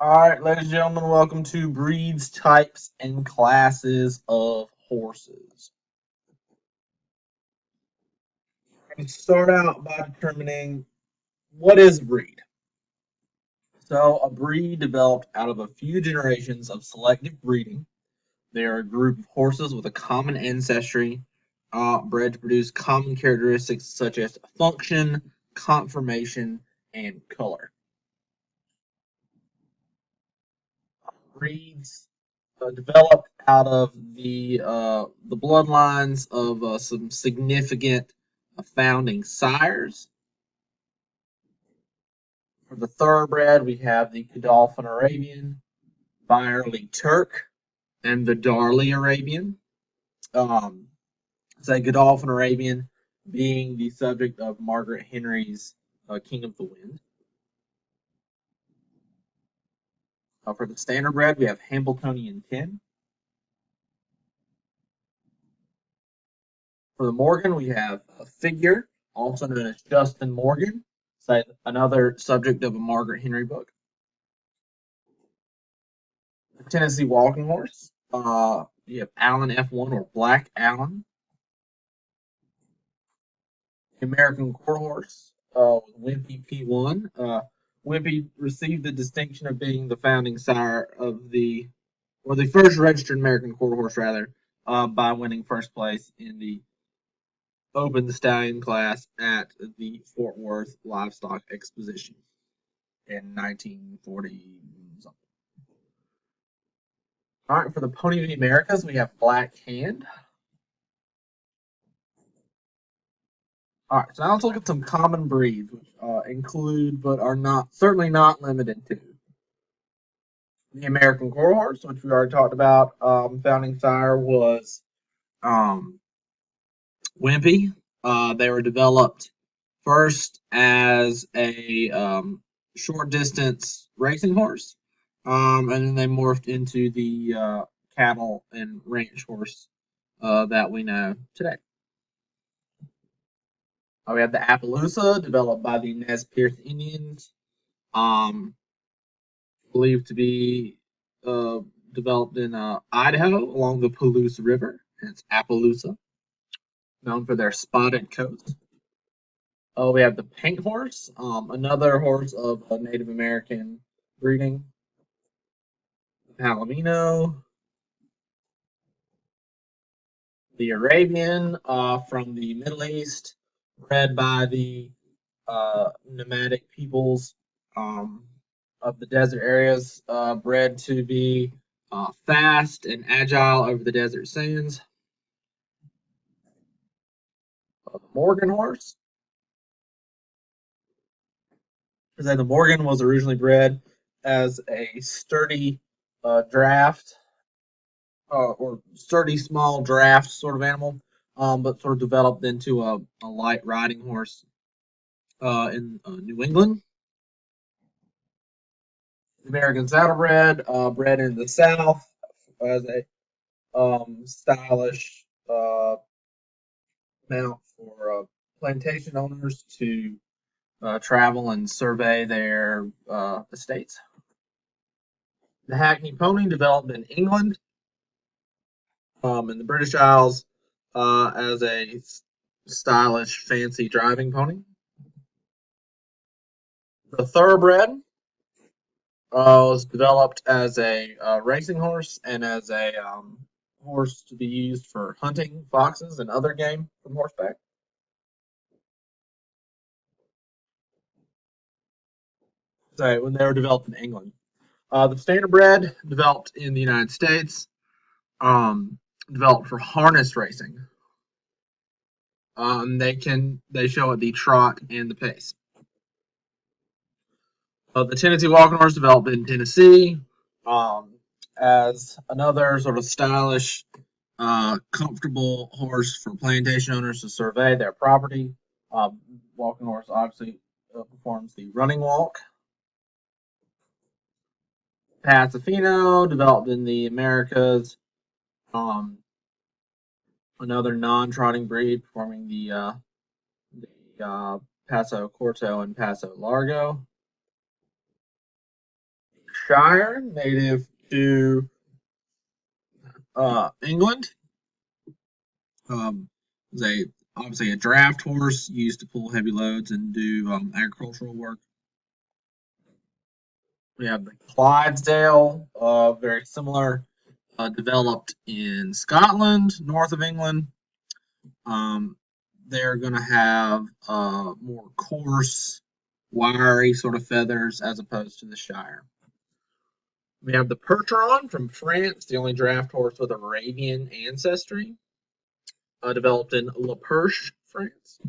Alright, ladies and gentlemen, welcome to Breeds, Types, and Classes of Horses. We're going to start out by determining what is a breed. So, a breed developed out of a few generations of selective breeding. They are a group of horses with a common ancestry, bred to produce common characteristics such as function, conformation, and color. Breeds developed out of the bloodlines of some significant founding sires. For the thoroughbred, we have the Godolphin Arabian, Byerly Turk, and the Darley Arabian. Say Godolphin Arabian being the subject of Margaret Henry's King of the Wind. For the standardbred, we have Hambletonian Ken. For the Morgan, we have a figure, also known as Justin Morgan, another subject of a Margaret Henry book. The Tennessee Walking Horse, you have Allen F1 or Black Allen. The American Quarter Horse, Wimpy P1. Wimpy received the distinction of being the founding sire of the first registered American Quarter Horse, rather, by winning first place in the Open Stallion class at the Fort Worth Livestock Exposition in 1940 something. All right, for the Pony of the Americas, we have Black Hand. All right, so now let's look at some common breeds, which include but are certainly not limited to the American Quarter Horse, which we already talked about. Founding sire was Wimpy. They were developed first as a short distance racing horse, and then they morphed into the cattle and ranch horse that we know today. We have the Appaloosa, developed by the Nez Perce Indians, believed to be developed in Idaho along the Palouse River. It's Appaloosa, known for their spotted coats. We have the Paint Horse, another horse of Native American breeding. Palomino. The Arabian from the Middle East, bred by the nomadic peoples of the desert areas, bred to be fast and agile over the desert sands. The Morgan horse. The Morgan was originally bred as a sturdy draft or sturdy small draft sort of animal, but sort of developed into a light riding horse in New England. American Saddlebred, bred in the South as a stylish mount for plantation owners to travel and survey their estates. The Hackney Pony, developed in England in the British Isles as a stylish, fancy driving pony. The Thoroughbred was developed as a racing horse and as a horse to be used for hunting foxes and other game from horseback. So when they were developed in England. The Standardbred, developed in the United States, developed for harness racing. They show at the trot and the pace. The Tennessee Walking Horse, developed in Tennessee, as another sort of stylish, comfortable horse for plantation owners to survey their property. Walking Horse obviously performs the running walk. Pacifino, developed in the Americas, another non-trotting breed performing the Paso Corto and Paso Largo. Shire, native to England. Is obviously a draft horse used to pull heavy loads and do agricultural work. We have the Clydesdale, very similar, developed in Scotland, north of England. They're going to have more coarse, wiry sort of feathers as opposed to the Shire. We have the Percheron from France, the only draft horse with Arabian ancestry, developed in La Perche, France.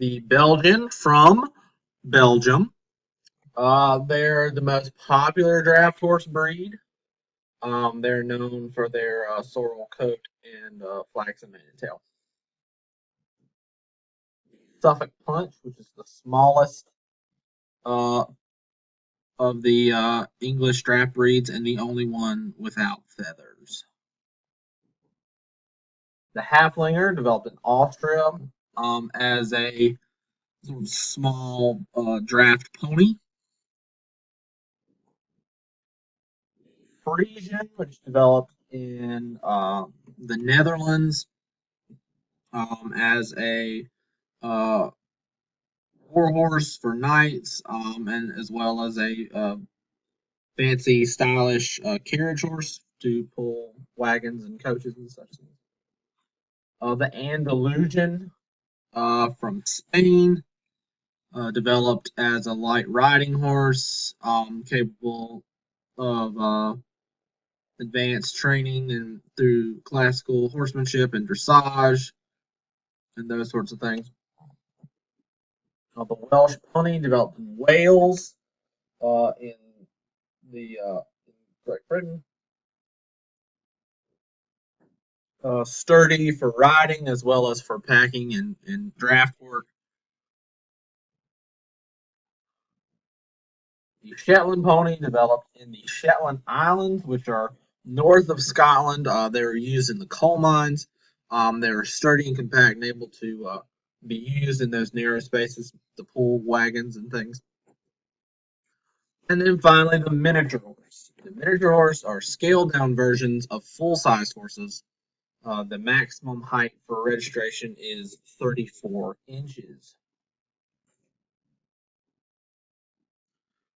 The Belgian from Belgium. They're the most popular draft horse breed. They're known for their sorrel coat and flaxen mane and tail. Suffolk Punch, which is the smallest of the English draft breeds and the only one without feathers. The Haflinger, developed in Austria as a sort of small draft pony. Frisian, which developed in the Netherlands as a war horse for knights, and as well as a fancy, stylish carriage horse to pull wagons and coaches and such things. The Andalusian from Spain, developed as a light riding horse, capable of advanced training and through classical horsemanship and dressage and those sorts of things. The Welsh pony, developed in Wales, in Great Britain. Sturdy for riding as well as for packing and draft work. The Shetland pony, developed in the Shetland Islands, which are north of Scotland. They were used in the coal mines. They were sturdy and compact and able to be used in those narrow spaces to pull wagons and things. And then finally, the miniature horse. The miniature horse are scaled-down versions of full-size horses. The maximum height for registration is 34 inches.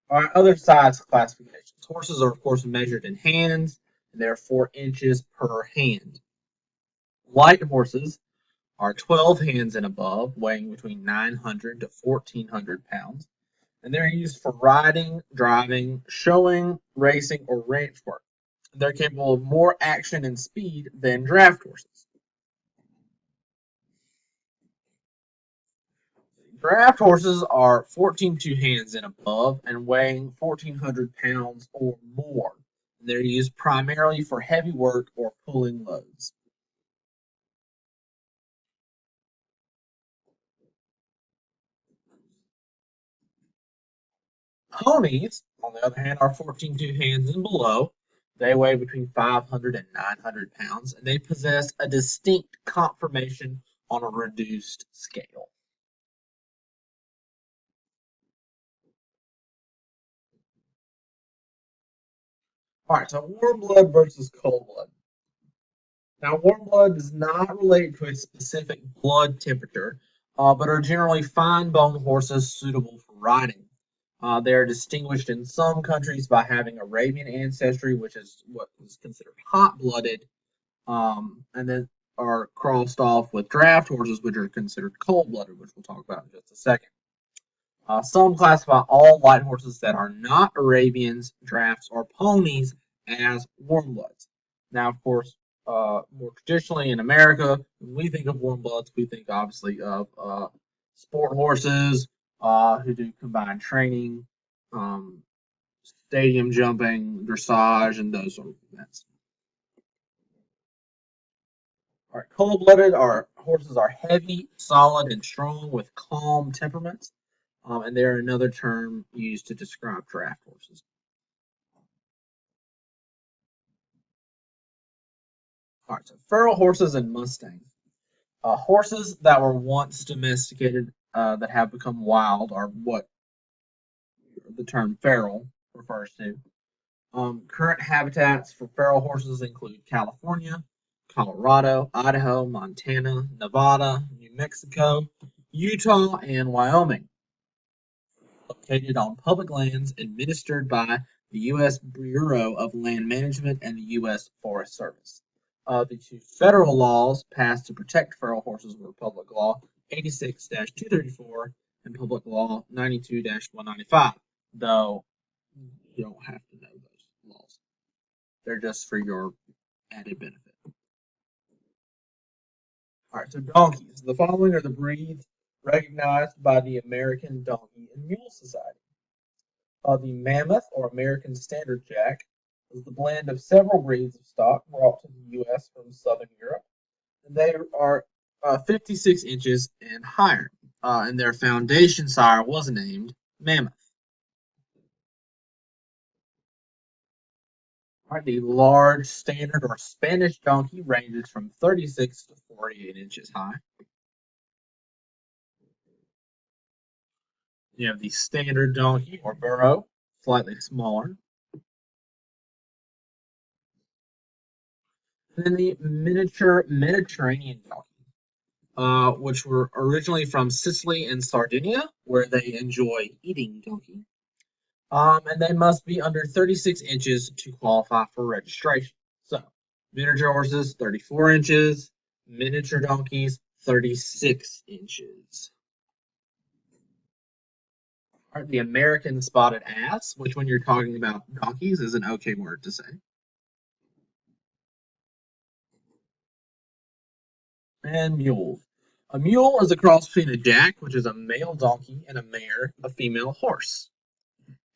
All right, other size classifications. Horses are, of course, measured in hands, and they're 4 inches per hand. Light horses are 12 hands and above, weighing between 900 to 1,400 pounds, and they're used for riding, driving, showing, racing, or ranch work. They're capable of more action and speed than draft horses. Draft horses are 14 2 hands and above and weighing 1,400 pounds or more. They're used primarily for heavy work or pulling loads. Ponies, on the other hand, are 14 2 hands and below. They weigh between 500 and 900 pounds, and they possess a distinct conformation on a reduced scale. All right, so warm blood versus cold blood. Now, warm blood does not relate to a specific blood temperature, but are generally fine-boned horses suitable for riding. They are distinguished in some countries by having Arabian ancestry, which is what is considered hot-blooded, and then are crossed off with draft horses, which are considered cold-blooded, which we'll talk about in just a second. Some classify all light horses that are not Arabians, drafts, or ponies as warm bloods. Now, of course, more traditionally in America, when we think of warm bloods, we think obviously of sport horses who do combined training, stadium jumping, dressage, and those sort of events. All right, cold-blooded horses are heavy, solid, and strong with calm temperaments. And they're another term used to describe draft horses. All right, so feral horses and mustangs. Horses that were once domesticated that have become wild are what the term feral refers to. Current habitats for feral horses include California, Colorado, Idaho, Montana, Nevada, New Mexico, Utah, and Wyoming. Located on public lands administered by the U.S. Bureau of Land Management and the U.S. Forest Service. The two federal laws passed to protect feral horses were Public Law 86-234 and Public Law 92-195, though you don't have to know those laws. They're just for your added benefit. All right, so donkeys. The following are the breeds recognized by the American Donkey and Mule Society. The Mammoth, or American Standard Jack, is the blend of several breeds of stock brought to the U.S. from Southern Europe. And they are 56 inches and higher, and their foundation sire was named Mammoth. All right, the large standard or Spanish donkey ranges from 36 to 48 inches high. You have the standard donkey or burro, slightly smaller. And then the miniature Mediterranean donkey, which were originally from Sicily and Sardinia, where they enjoy eating donkey. And they must be under 36 inches to qualify for registration. So, miniature horses, 34 inches, miniature donkeys, 36 inches. All right, the American spotted ass, which when you're talking about donkeys is an okay word to say. And mules. A mule is a cross between a jack, which is a male donkey, and a mare, a female horse.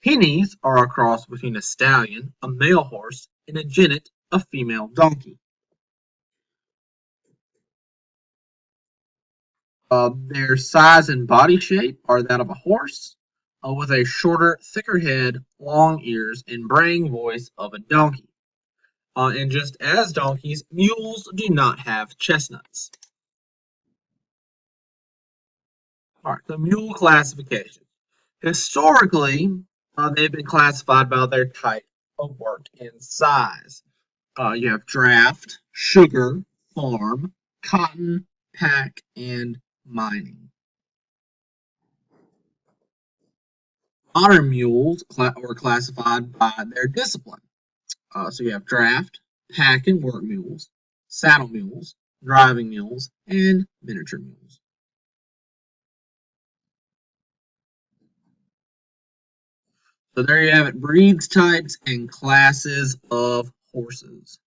Pennies are a cross between a stallion, a male horse, and a jennet, a female donkey. Their size and body shape are that of a horse, with a shorter, thicker head, long ears, and braying voice of a donkey. And just as donkeys, mules do not have chestnuts. All right, the mule classification. Historically, they've been classified by their type of work and size. You have draft, sugar, farm, cotton, pack, and mining. Modern mules were classified by their discipline. So you have draft, pack and work mules, saddle mules, driving mules, and miniature mules. So there you have it, breeds, types, and classes of horses.